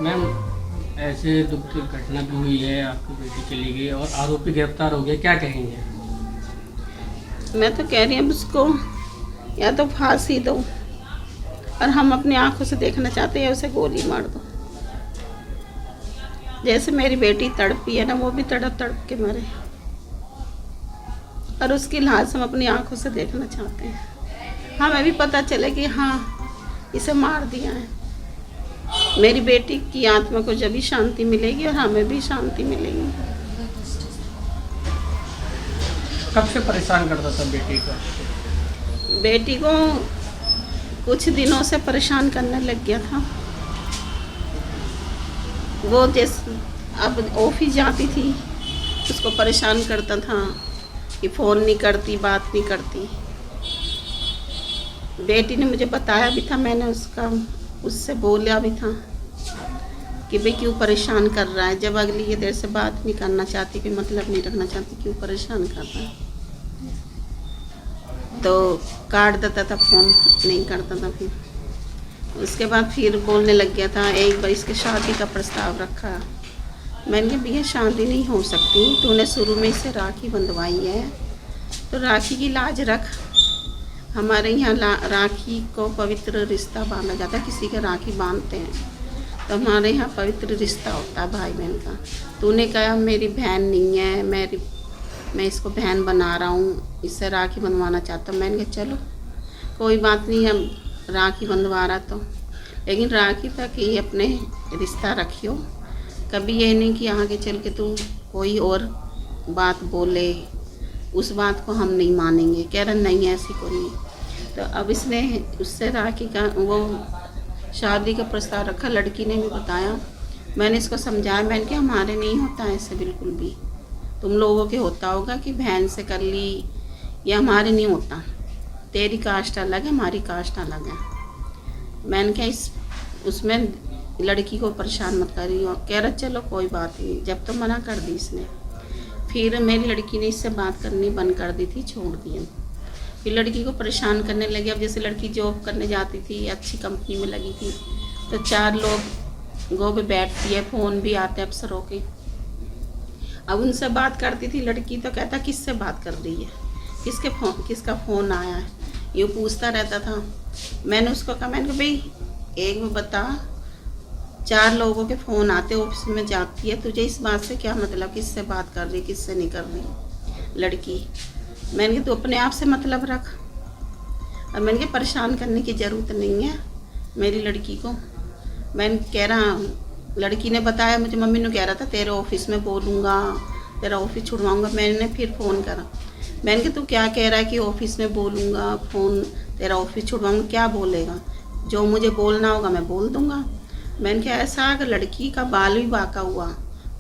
Ma'am, ऐसे दुख घटना भी हुई है, आपकी बेटी चली गई और आरोपी गिरफ्तार हो गया, क्या कहेंगे? मैं तो कह रही हूँ उसको या तो फांसी दो, और हम अपनी आंखों से देखना चाहते हैं उसे गोली मार दो। जैसे मेरी बेटी तड़पी है ना, वो भी तड़प तड़प के मरे, और उसकी लाश हम अपनी आंखों से देखना चाहते हैं। हमें भी पता चले कि हाँ, इसे मार दिया है। मेरी बेटी की आत्मा को जब भी शांति मिलेगी और हमें भी शांति मिलेगी। कब से परेशान करता था बेटी को? बेटी को कुछ दिनों से परेशान करने लग गया था। वो जैसे अब ऑफिस जाती थी, उसको परेशान करता था कि फ़ोन नहीं करती, बात नहीं करती। बेटी ने मुझे बताया भी था, मैंने उससे बोला भी था कि भाई क्यों परेशान कर रहा है, जब अगली ये देर से बात नहीं करना चाहती, कोई मतलब नहीं रखना चाहती, क्यों परेशान कर रहा है। तो काट देता था फ़ोन, नहीं करता था। फिर उसके बाद फिर बोलने लग गया था। एक बार इसके शादी का प्रस्ताव रखा। मैंने कहा भैया शादी नहीं हो सकती, तूने शुरू में इसे राखी बंधवाई है तो राखी की लाज रख। हमारे यहाँ राखी को पवित्र रिश्ता बांधा जाता है, किसी का राखी बांधते हैं तो हमारे यहाँ पवित्र रिश्ता होता है भाई बहन का। तूने कहा मेरी बहन नहीं है, मैं इसको बहन बना रहा हूँ, इससे राखी बंधवाना चाहता हूँ। मैंने कहा चलो कोई बात नहीं, हम राखी बंधवा रहा तो, लेकिन राखी तक ही अपने रिश्ता रखियो। कभी ये नहीं कि आगे चल के तू कोई और बात बोले, उस बात को हम नहीं मानेंगे। कह रहा नहीं ऐसी कोई नहीं। तो अब इसने उससे राखी का वो शादी का प्रस्ताव रखा। लड़की ने भी बताया, मैंने इसको समझाया, मैंने कहा हमारे नहीं होता ऐसे बिल्कुल भी, तुम लोगों के होता होगा कि बहन से कर ली, या हमारे नहीं होता। तेरी कास्ट अलग है, हमारी कास्ट अलग है। मैंने कहा उसमें लड़की को परेशान मत करी। और कह रहा चलो कोई बात नहीं, जब तो मना कर दी इसने। फिर मेरी लड़की ने इससे बात करनी बंद कर दी थी, छोड़ दी। फिर लड़की को परेशान करने लगे। अब जैसे लड़की जॉब करने जाती थी, अच्छी कंपनी में लगी थी, तो 4 लोग गो पे बैठती है, फ़ोन भी आते हैं अफसरों के। अब उनसे बात करती थी लड़की, तो कहता किससे बात कर रही है, किसका फ़ोन आया है, ये पूछता रहता था। मैंने उसको कहा, मैंने कहा भाई एक में बता, 4 लोगों के फ़ोन आते, ऑफिस में जाती है, तुझे इस बात से क्या मतलब किससे बात कर रही, किससे नहीं कर रही। लड़की, मैंने कहा तू अपने आप से मतलब रख, और मैंने कहा परेशान करने की ज़रूरत नहीं है मेरी लड़की को। मैंने कह रहा, लड़की ने बताया मुझे, मम्मी ने कह रहा था तेरे ऑफिस में बोलूँगा, तेरा ऑफिस छुड़वाऊँगा। मैंने फिर फ़ोन करा, मैंने कहा तू क्या कह रहा है कि ऑफिस में बोलूँगा, फ़ोन तेरा ऑफिस छुड़वाऊँगा, क्या बोलेगा? जो मुझे बोलना होगा मैं बोल दूँगा। मैंने कहा ऐसा अगर लड़की का बाल भी बाका हुआ,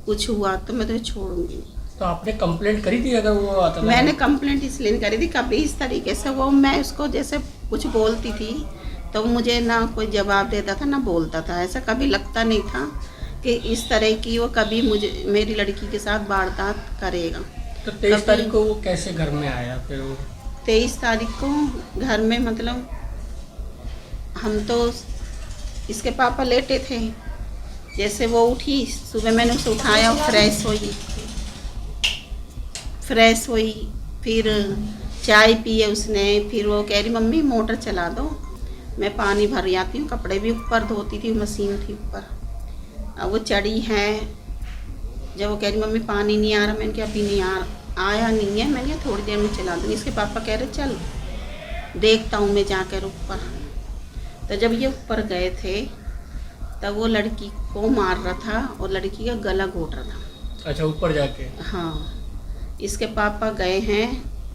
कुछ हुआ तो मैं तुम्हें छोड़ूंगी। तो आपने कंप्लेंट करी थी अगर वो आता था? मैंने कंप्लेंट इसलिए नहीं करी थी, कभी इस तरीके से वो, मैं उसको जैसे कुछ बोलती थी तो मुझे ना कोई जवाब देता था ना बोलता था। ऐसा कभी लगता नहीं था कि इस तरह की वो कभी मुझे मेरी लड़की के साथ वारदात करेगा। तो 23 तारीख को वो कैसे घर में आया फिर? वो 23 तारीख को घर में, मतलब हम तो इसके पापा लेटे थे। जैसे वो उठी, सुबह मैंने उसे उठाया, फ्रेश हुई, फिर चाय पिए उसने। फिर वो कह रही मम्मी मोटर चला दो, मैं पानी भर आती हूँ, कपड़े भी ऊपर धोती थी, मशीन थी ऊपर। अब वो चढ़ी है, जब वो कह रही मम्मी पानी नहीं आ रहा, मैंने कहा अभी नहीं आया नहीं है, मैंने कहा थोड़ी देर में चला दूँगी। इसके पापा कह रहे चल देखता हूँ मैं जाकर ऊपर। तो जब ये ऊपर गए थे तब वो लड़की को मार रहा था और लड़की का गला घोट रहा था। अच्छा, ऊपर जाके? हाँ, इसके पापा गए हैं,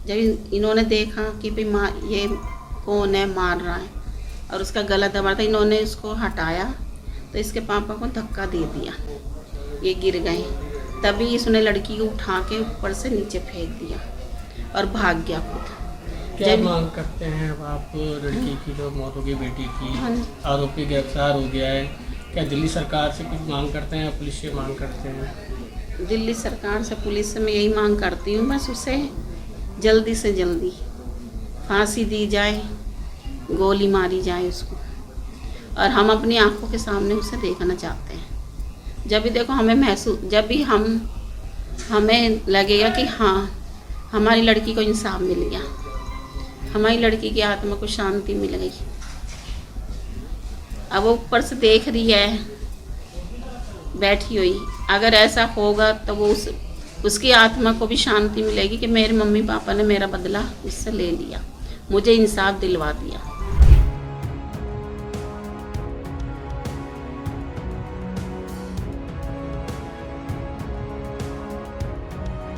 जब इन्होंने देखा कि भाई ये कौन है मार रहा है और उसका गला दबा रहा था, इन्होंने उसको हटाया तो इसके पापा को धक्का दे दिया, ये गिर गए। तभी इसने लड़की को उठा के ऊपर से नीचे फेंक दिया और भाग गया खुद। क्या मांग करते हैं अब आप? लड़की की जो मौत हो गई, बेटी की, आरोपी गिरफ्तार हो गया है, क्या दिल्ली सरकार से कुछ मांग करते हैं या पुलिस से मांग करते हैं? दिल्ली सरकार से, पुलिस से मैं यही मांग करती हूँ, बस उसे जल्दी से जल्दी फांसी दी जाए, गोली मारी जाए उसको, और हम अपनी आंखों के सामने उसे देखना चाहते हैं। जब भी देखो हमें महसूस, जब भी हमें लगेगा कि हाँ हमारी लड़की को इंसाफ मिल गया, हमारी लड़की की आत्मा को शांति मिल गई। अब वो ऊपर से देख रही है बैठी हुई, अगर ऐसा होगा तो वो उसकी आत्मा को भी शांति मिलेगी कि मेरे मम्मी पापा ने मेरा बदला उससे ले लिया, मुझे इंसाफ दिलवा दिया।